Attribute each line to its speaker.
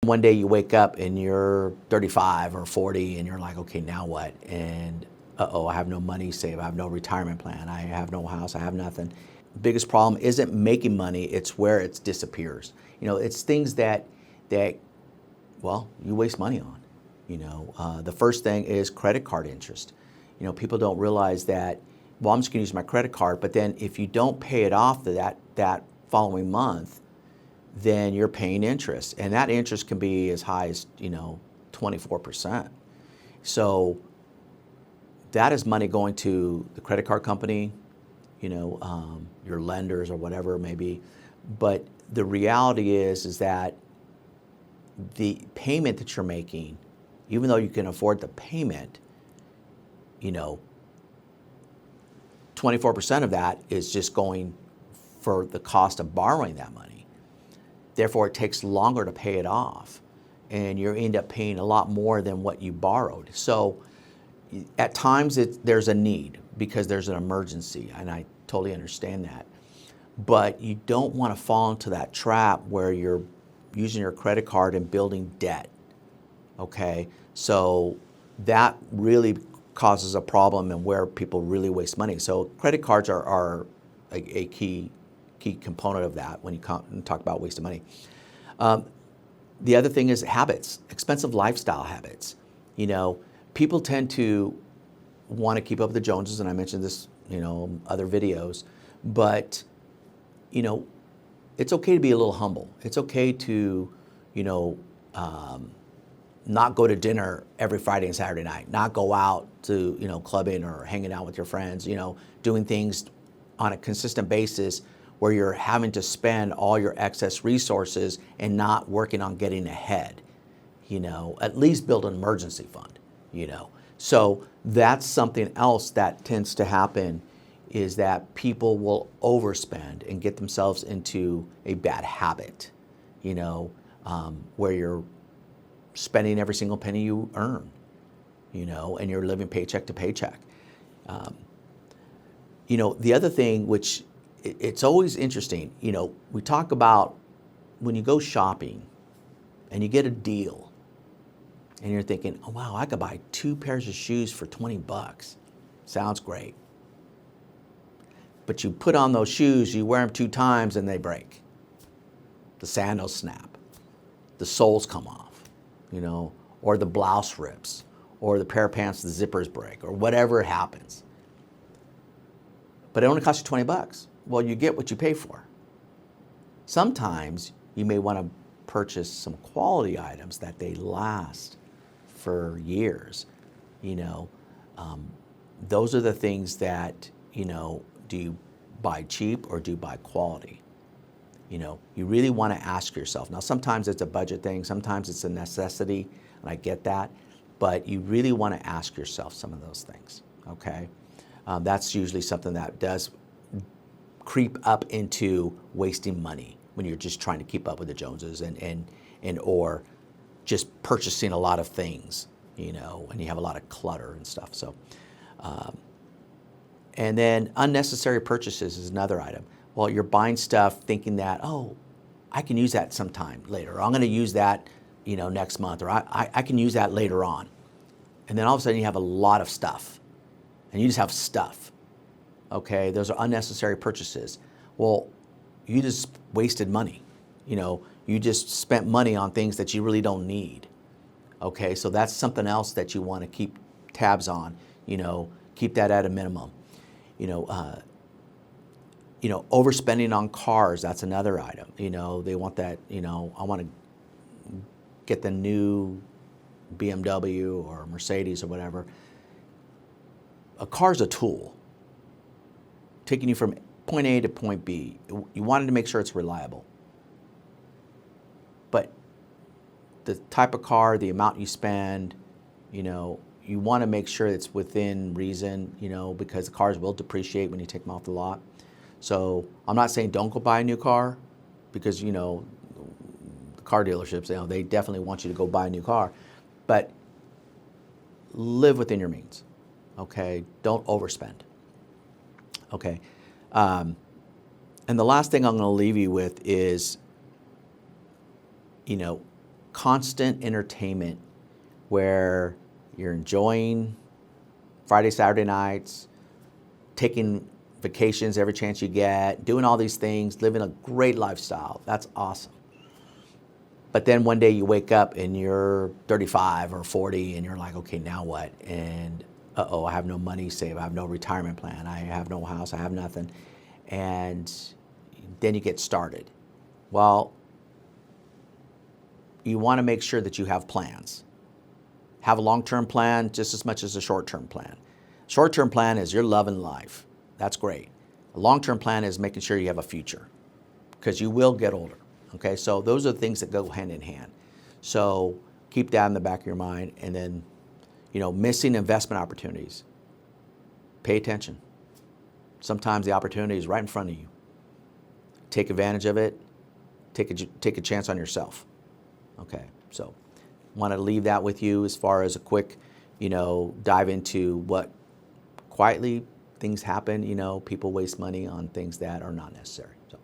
Speaker 1: One day you wake up and you're 35 or 40 and you're like, okay, now what? And uh-oh, I have no money saved. I have no retirement plan. I have no house. I have nothing. Biggest problem isn't making money. It's where it disappears. It's things that well, you waste money on. The first thing is credit card interest. People don't realize that, well, I'm just going to use my credit card, but then if you don't pay it off that following month, then you're paying interest. And that interest can be as high as, 24%. So that is money going to the credit card company, your lenders or whatever it may be. But the reality is that the payment that you're making, even though you can afford the payment, 24% of that is just going for the cost of borrowing that money. Therefore, it takes longer to pay it off, and you end up paying a lot more than what you borrowed. So at times there's a need because there's an emergency, and I totally understand that. But you don't want to fall into that trap where you're using your credit card and building debt, okay? So that really causes a problem and where people really waste money. So credit cards are a key component of that when you talk about wasting money. The other thing is habits, expensive lifestyle habits. People tend to want to keep up with the Joneses, and I mentioned this, other videos, but, it's okay to be a little humble. It's okay to, not go to dinner every Friday and Saturday night, not go out to, clubbing or hanging out with your friends, doing things on a consistent basis where you're having to spend all your excess resources and not working on getting ahead. At least build an emergency fund, So that's something else that tends to happen, is that people will overspend and get themselves into a bad habit, where you're spending every single penny you earn, and you're living paycheck to paycheck. The other thing, which it's always interesting, we talk about when you go shopping and you get a deal and you're thinking, oh, wow, I could buy 2 pairs of shoes for $20. Sounds great. But you put on those shoes, you wear them 2 times and they break. The sandals snap, the soles come off, or the blouse rips, or the pair of pants, the zippers break, or whatever happens. But it only costs you $20. Well, you get what you pay for. Sometimes you may want to purchase some quality items that they last for years. Those are the things that, do you buy cheap or do you buy quality? You really want to ask yourself. Now, sometimes it's a budget thing, sometimes it's a necessity, and I get that, but you really want to ask yourself some of those things, okay? That's usually something that does creep up into wasting money when you're just trying to keep up with the Joneses and or just purchasing a lot of things, and you have a lot of clutter and stuff. So, and then unnecessary purchases is another item. Well, you're buying stuff thinking that, oh, I can use that sometime later. Or I'm going to use that, next month, or I can use that later on. And then all of a sudden you have a lot of stuff, and you just have stuff. Okay, those are unnecessary purchases. Well, you just wasted money. You just spent money on things that you really don't need. Okay, so that's something else that you want to keep tabs on. Keep that at a minimum. Overspending on cars, that's another item. They want that, I want to get the new BMW or Mercedes or whatever. A car's a tool, taking you from point A to point B. You wanted to make sure it's reliable. But the type of car, the amount you spend, you want to make sure it's within reason, because the cars will depreciate when you take them off the lot. So I'm not saying don't go buy a new car, because, the car dealerships, they definitely want you to go buy a new car. But live within your means, okay? Don't overspend, okay? And the last thing I'm going to leave you with is, constant entertainment where you're enjoying Friday, Saturday nights, taking vacations every chance you get, doing all these things, living a great lifestyle. That's awesome. But then one day you wake up and you're 35 or 40 and you're like, okay, now what? And I have no money saved. I have no retirement plan. I have no house. I have nothing. And then you get started. Well, you want to make sure that you have plans. Have a long-term plan just as much as a short-term plan. Short-term plan is you're loving life. That's great. A long-term plan is making sure you have a future because you will get older. Okay, so those are the things that go hand in hand. So keep that in the back of your mind. And then, missing investment opportunities. Pay attention. Sometimes the opportunity is right in front of you. Take advantage of it. Take a chance on yourself. Okay, so want to leave that with you as far as a quick, dive into what quietly things happen. People waste money on things that are not necessary. So.